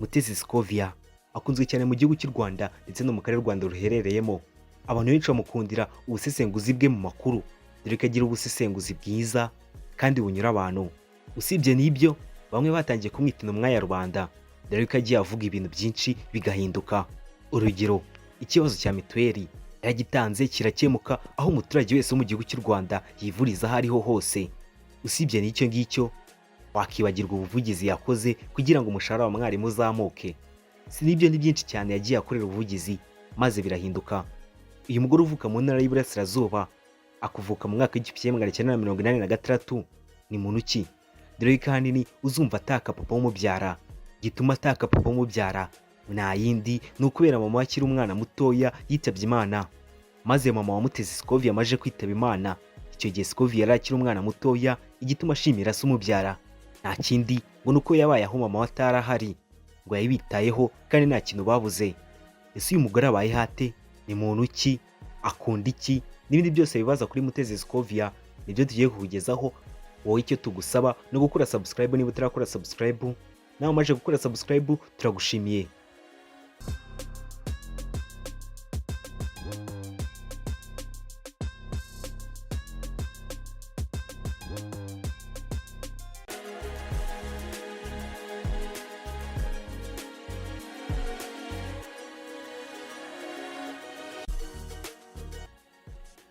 Mutesi Scovia akunzwe cyane mu gihugu cy'u Rwanda ndetse no mu karere u Rwanda ruherereyemo. Abantu benshi bamukundira ubusesenguzi bwe mu makuru, dore ko agira ubusesenguzi bwiza kandi bunyura abantu. Usibye n'ibyo, bamwe batangiye kumwita intumwa ya rubanda, dore ko agiye avuga ibintu byinshi bigahinduka. Urugero, ikibazo cya mituweli yaragitanze kirakemuka, aho umuturage wese wo mu gihugu cy'u Rwanda yivuriza aho ariho hose. Usibye n'icyo ngicyo, wakibagirwa ubuvugizi yakoze kugira ngo umushahara wa mwarimu uzamuke. Si n'ibyo ni byinshi cyane yagiye akorera ubuvugizi maze birahinduka. Uyu mugore uvuka mu ntara y'Iburasirazuba, akuvuka mu mwaka w'igihumbi kimwe magana cyenda mirongo inani na gatandatu, ni muntu ki? Dore ko ahanini uzumva ataka papa w'umubyara. Gituma ataka papa w'umubyara nta yindi ni ukubera mama akiri umwana mutoya yitabye Imana, maze mama wa Mutesi Scovia amaje kwitaba Imana. Icyo gihe Scovia yari akiri umwana mutoya, igituma ashimira se umubyara nta kindi ngo nuko yabaye aho mama we atarahari, ngo yabitayeho kandi nta kintu babuze. Ese uyu mugore abaye hate? Ni muntu ki? Akunda iki? N'ibindi byose bibaza kuri Mutesi Scovia nibyo tugiye kukugezaho. Wowe icyo tugusaba no gukora subscribe niba utarakora subscribe, nawe umaze gukora subscribe turagushimiye.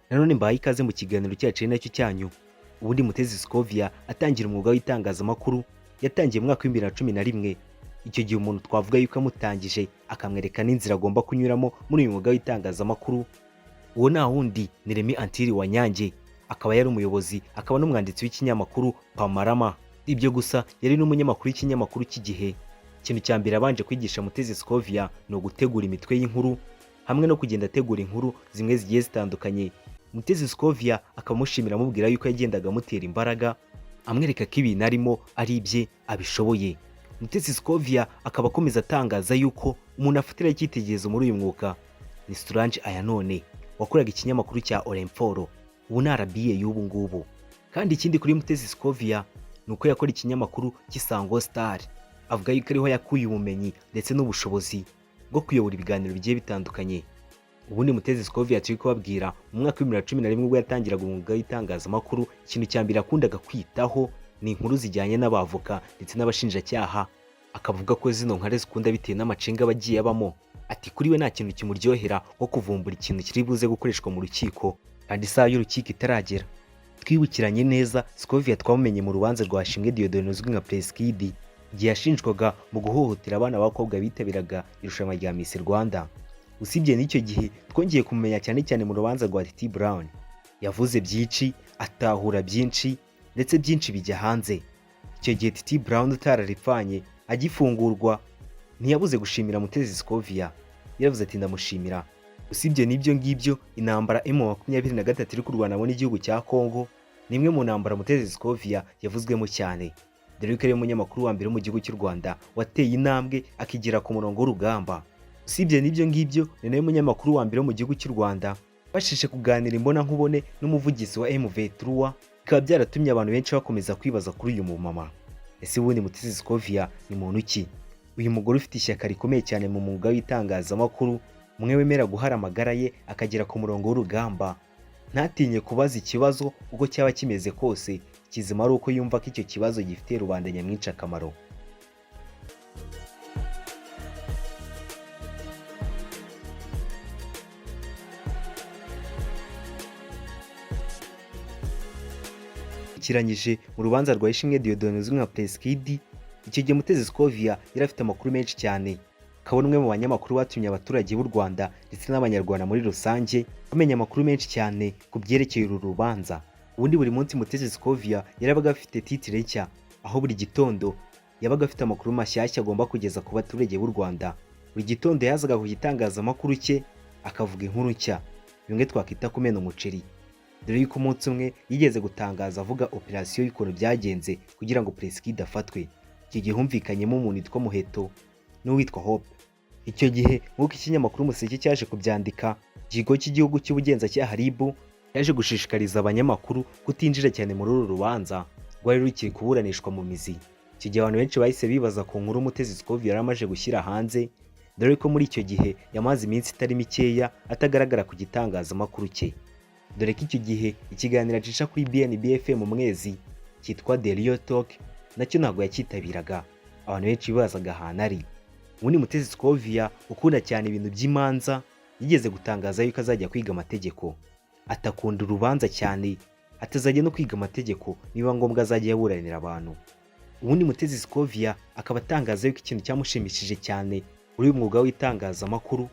Nanone mbaye ikaze mu kiganiro cyacu ari nacyo cyanyu. Ubundi Mutesi Scovia atangira umwuga w'itangazamakuru yatangiye mu mwaka w'2011. Icyo gihe umuntu twavuga yuko amutangije akamwereka n'inzira agomba kunyuramo muri uyu mwuga w'itangazamakuru, uwo nta wundi ni Remy Antiri Wanyange. Akaba yari umuyobozi, akaba n'umwanditsi w'ikinyamakuru Pamarama. Ibyo gusa yari n'umunyamakuru w'ikinyamakuru cy'igihe. Ikintu cya mbere abanje kwigisha Mutesi Scovia ni ugutegura imitwe y'inkuru hamwe no kugenda ategura inkuru zimwe zigiye zitandukanye. Mutesi Scovia akamushimira amubwira yuko yagendaga amutera imbaraga, amwereka ko ibintu arimo ari ibye abishoboye. Mutesi Scovia akaba akomeza atangaza yuko umuntu afatira icyitegererezo muri uyu mwuga ni Solange Ayanone wakoraga ikinyamakuru cya Orinforo, ubu ni RBA y'ubu ngubu. Kandi ikindi kuri Mutesi Scovia ni uko yakora ikinyamakuru cy'Isango Star, avuga yuko ariho yakuye ubumenyi ndetse n'ubushobozi bwo kuyobora ibiganiro bigiye bitandukanye. Ubundi Mutesi Scovia turi kubabwira mu mwaka wa 2011 ubwo yatangiraga umwuga w'itangazamakuru, ikintu cya mbere yakundaga kwitaho ni inkuru zijyanye n'abavoka ndetse n'abashinjacyaha. Akavuga ko zino nkare zikunda bitewe n'amacenga bagiye abamo. Ati kuri we nta kintu kimuryohera nko kuvumbura ikintu kiri buze gukoreshwa mu rukiko kandi isaha y'urukiko itaragera. Twibukiranye neza, Scovia twamumenye mu rubanza rwa Shimwe Dieudonne uzwi nka Prince Kid, igihe yashinjwaga mu guhohotera abana b'abakobwa bitabiraga irushanwa rya Miss Rwanda. Usibye n'icyo gihe twongeye kumenya cyane cyane mu rubanza rwa Titi Brown. Yavuze byinshi, atahura byinshi ndetse byinshi bijya hanze. Icyo gihe Titi Brown utararipfanye agifungurwa ntiyabuze gushimira Mutesi Scovia, yaravuze ati ndamushimira. Usibye n'ibyo ngibyo, intambara M23 iri kurwana n'igihugu cya Congo ni imwe mu ntambara Mutesi Scovia yavuzwemo cyane, dore ko ari umunyamakuru wa mbere mu gihugu cy'u Rwanda wateye intambwe akigera ku murongo w'urugamba. Usibye n'ibyo ngibyo, ni nawe munyamakuru wa mbere mu gihugu cy'u Rwanda bashije kuganira imbona nkubone n'umuvugizi wa M23, bikaba byaratumye abantu benshi bakomeza kwibaza kuri uyu mumama. Ese ubundi Mutesi Scovia ni muntu ki? Uyu mugore ufite ishyaka rikomeye cyane mu mwuga w'itangazamakuru, umwe wemera guhara amagara ye akagera ku murongo w'urugamba, ntatinye kubaza ikibazo uko cyaba kimeze kose, kizima ari uko yumva ko icyo kibazo gifitiye rubanda nyamwinshi akamaro. Kiranyije mu rubanza rwa Shimwe Dieudonne uzwi nka Prince Kid, icyo gihe Mutesi Scovia yari afite amakuru menshi cyane. Akaba umwe mu banyamakuru batumye abaturage b'u Rwanda ndetse n'abanyarwanda muri rusange bamenya amakuru menshi cyane ku byerekeye uru rubanza. Ubundi buri munsi Mutesi Scovia yarabaga afite titire nshya, aho buri gitondo yabaga afite amakuru mashyashya agomba kugeza ku baturage b'u Rwanda. Buri gitondo yazaga ku gitangazamakuru cye akavuga inkuru nshya, bimwe twakita kumena umuceri. Dore yuko umunsi umwe yigeze gutangaza avuga operasiyo y'ukuntu byagenze kugira ngo Prince Kid afatwe. Icyo gihe humvikanyemo umuntu witwa Muheto n'uwitwa Hope. Icyo gihe nk'uko ikinyamakuru Umuseke cyaje kubyandika, ikigo cy'igihugu cy'ubugenzacyaha RIB yaje gushishikariza abanyamakuru kutinjira cyane muri uru rubanza rwari rukiri kuburanishwa mu mizi. icyo gihe abantu benshi bahise bibaza ku nkuru Mutesi Scovia yari amaze gushyira hanze, dore ko muri icyo gihe yamaze iminsi itari mikeya atagaragara ku gitangazamakuru cye, dore ko icyo gihe ikiganiro acisha kuri BNB FM mu mwezi cyitwa The Real Talk nacyo ntabwo yakitabiraga, abantu benshi bibazaga ahantu ari. Ubundi Mutesi Scovia ukunda cyane ibintu by'imanza yigeze gutangaza yuko azajya kwiga amategeko, atakunda urubanza cyane, atazajya no kwiga amategeko, niba ngombwa azajya yaburanira abantu. Ubundi Mutesi Scovia akaba atangaza yuko ikintu cyamushimishije cyane muri uyu mwuga w'itangazamakuru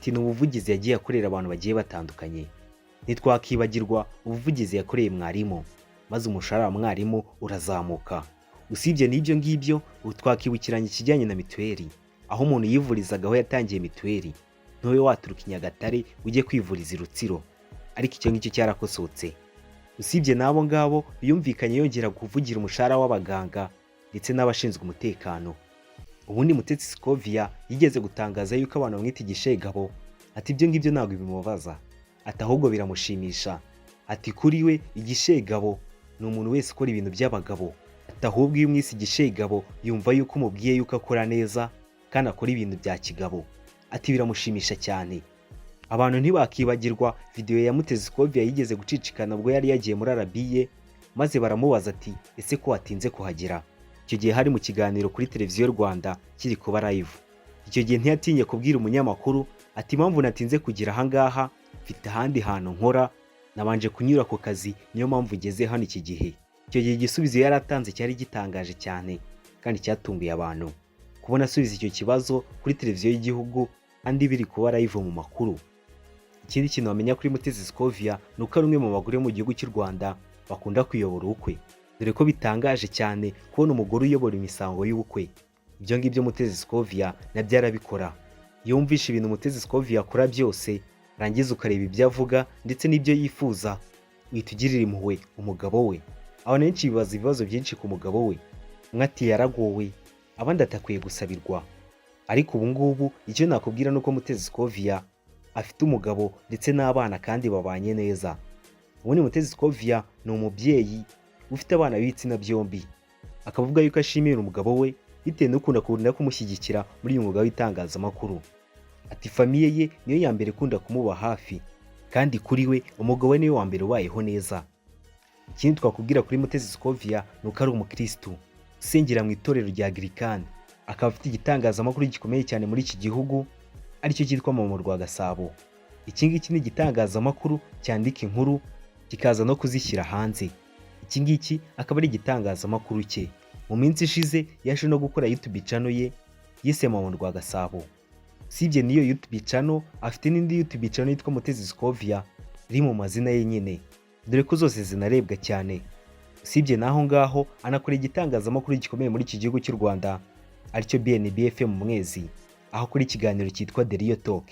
ni ubuvugizi yagiye akorera abantu bagiye batandukanye. Ntitwakibagirwa ubuvugizi yakoreye mwarimu, maze umushahara wa mwarimu urazamuka. Usibye n'ibyo ngibyo, ubu twakibukiranya ikijyanye na mituweli, aho umuntu yivurizaga aho yatangiye mituweli, ntowe waturuka i Nyagatare ujye kwivuriza i Rutsiro, ariko icyo ngicyo cyarakosotse. Usibye n'abo ngabo biyumvikanye yongera kuvugira umushahara w'abaganga ndetse n'abashinzwe umutekano. Ubundi Mutesi Scovia yigeze gutangaza yuko abantu bamwita igishegabo, ati ibyo ngibyo ntabwo bimubaza, ati ahubwo biramushimisha, ati kuri we igishegabo ni umuntu wese ukora ibintu by'abagabo, ati ahubwo iyo umwise igishegabo yumva yuko umubwiye yuko akora neza kandi akora ibintu bya kigabo, ati biramushimisha cyane. Abantu ntibakibagirwa video ya Mutesi Scovia yigeze gucicikana ubwo yari yagiye muri RBA, maze baramubaza ati ese ko watinze kuhagera. Icyo gihe hari mu kiganiro kuri televiziyo Rwanda kiri kuba live. Icyo gihe ntiyatinye kubwira umunyamakuru ati impamvu natinze kugira aha ngaha, mfite ahandi hantu nkora, nabanje kunyura ku kazi, niyo mpamvu ngeze hano iki gihe. Icyo gihe igisubizo yari atanze cyari gitangaje cyane kandi cyatunguye abantu, kubona asubiza icyo kibazo kuri televiziyo y'igihugu andi biri kuba live mu makuru. Ikindi kintu wamenya kuri Mutesi Scovia ni uko ari umwe mu bagore mu gihugu cy'u Rwanda bakunda kuyobora ubukwe, dore ko bitangaje cyane kubona umugore uyobora imisango y'ubukwe. Ibyo ngibyo Mutesi Scovia nabyo arabikora. Iyo wumvishe ibintu Mutesi Scovia akora byose, rangiza ukareba ibyo avuga ndetse n'ibyo yifuza, uhita ugirira impuhwe umugabo we. Abantu benshi bibaza ibibazo byinshi ku mugabo we, umwe ati yaragowe, abandi atakwiye gusabirwa. Ariko ubu ngubu icyo nakubwira nuko Mutesi Scovia afite umugabo ndetse n'abana kandi babanye neza. Ubundi Mutesi Scovia ni umubyeyi ufite abana b'ibitsina byombi, akavuga yuko ashimira umugabo we bitewe n'ukuntu akunda kumushyigikira muri uyu mwuga w'itangazamakuru. Ati famiye ye niyo ya mbere ikunda kumuba hafi, kandi kuri we umugabo we niwe wa mbere ubayeho neza. Ikindi twakubwira kuri Mutesi Scovia ni uko ari umukristu usengera mu itorero rya Anglikani, akaba afite igitangazamakuru gikomeye cyane muri iki gihugu aricyo cyitwa Mama Rwa Gasabo. Iki ngiki ni igitangazamakuru cyandika inkuru kikaza no kuzishyira hanze. Iki ngiki akaba ari igitangazamakuru cye. Mu minsi ishize yaje no gukora YouTube channel ye yise Mama Rwa Gasabo. Sibye niyo YouTube channel, afite n'indi YouTube channel yitwa Mutesi Scovia iri mu mazina ye nyine, dore ko zose zinarebwa cyane. Sibye naho ngaho anakora igitangazamakuru gikomeye muri iki gihugu cy'u Rwanda aricyo BNB FM mu mwezi, aho kuri ikiganiro cyitwa The Real Talk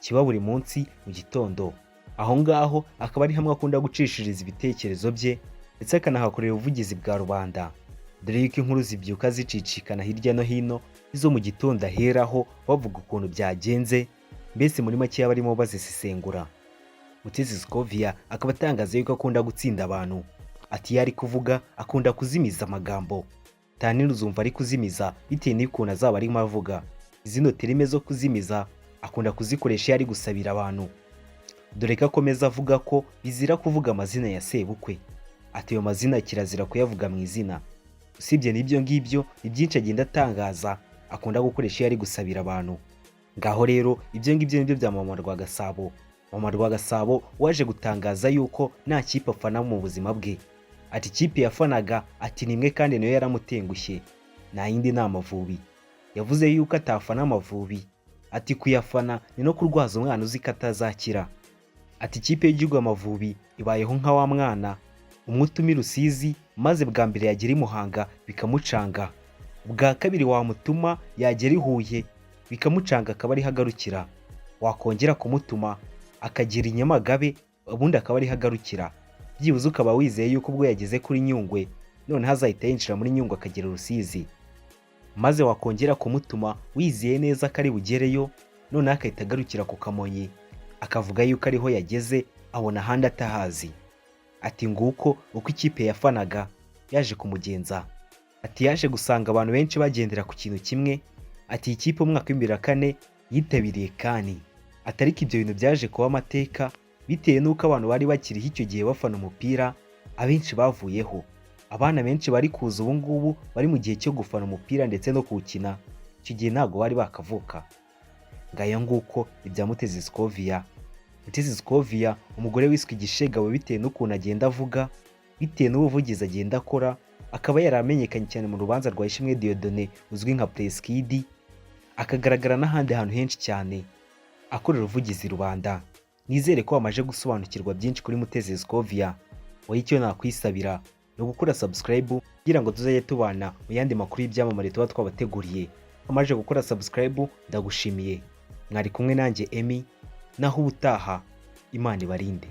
kiba buri munsi mu gitondo. Aho ngaho akaba ari hamwe akunda gucishiriza ibitekerezo bye ndetse akanahakorera ubuvugizi bwa rubanda, dore yuko inkuru zibyuka zicicikana hirya no hino, izo mu gitondo aheraho bavuga ukuntu byagenze, mbese muri make barimo bazisesengura. Mutesi Scovia akaba atangaza yuko akunda gutsinda abantu, ati yari kuvuga akunda kuzimiza amagambo, tanini uzumva ari kuzimiza bitewe n'ukuntu azaba arimo avuga. Izino terime zo kuzimiza akunda kuzikoresha yari gusabira abantu, dore ko akomeza avuga ko bizira kuvuga amazina ya sebukwe, ati ayo mazina kirazira kuyavuga mu izina. Usibye n'ibyo ngibyo ni byinshi agenda atangaza akunda gukoresha yari gusabira abantu. Ngaho rero ibyo ngibyo nibyo bya Mama Rwa Gasabo. Mama Rwa Gasabo waje gutangaza yuko nta kipe afana mu buzima bwe, ati ikipe yafanaga ati nimwe kandi nayo yaramutengushye, nta yindi ni Amavubi. Yavuze yuko atafana Amavubi, ati kuyafana ni no kurwaza umwana uzi ko atazakira. Ati ikipe y'igihugu Amavubi ibayeho nka wa mwana umwe utuma Rusizi, maze bwa mbere yagera i Muhanga bikamucanga, bwa kabiri wamutuma yagera i Huye bikamucanga akaba ari hagarukira, wakongera kumutuma akagera i Nyamagabe ubundi akaba ari hagarukira. Byibuze ukaba wizeye yuko ubwo yageze kuri Nyungwe none hazahita yinjira muri Nyungwe akagera Rusizi, maze wakongera kumutuma wizeye neza ko ari bugereyo none akahita agarukira ku Kamonyi akavuga yuko ariho yageze abona ahandi atahazi. Ati nguko uko ikipe yafanaga yaje kumugenza. Ati yaje gusanga abantu benshi bagendera ku kintu kimwe, ati ikipe mu mwaka w'2004 yitabiriye CAN. Ati ariko ibyo bintu byaje kuba amateka bitewe n'uko abantu bari bakiriho icyo gihe bafana umupira abenshi bavuyeho. Abana benshi bari kuza ubu ngubu bari mu gihe cyo gufana umupira ndetse no kuwukina, icyo gihe ntabwo bari bakavuka. Ngaya nguko ibya Mutesi Scovia. Mutesi Scovia umugore wiswe igishegabo bitewe n'ukuntu agenda avuga, bitewe n'ubuvugizi agenda akora, akaba yaramenyekanye cyane mu rubanza rwa Ishimwe Dieudonné uzwi nka Prince Kid, akagaragara n'ahandi hantu henshi cyane akorera ubuvugizi rubanda. Nizere ko wamaje gusobanukirwa byinshi kuri Mutesi Scovia. Wowe icyo nakwisabira ni ugukora subscribe kugira ngo tuzajye tubana mu yandi makuru y'ibyamamare tuba twabateguriye. Wamaje gukora subscribe ndagushimiye. Mwari kumwe nanjye Emmy, naho ubutaha Imana ibarinde.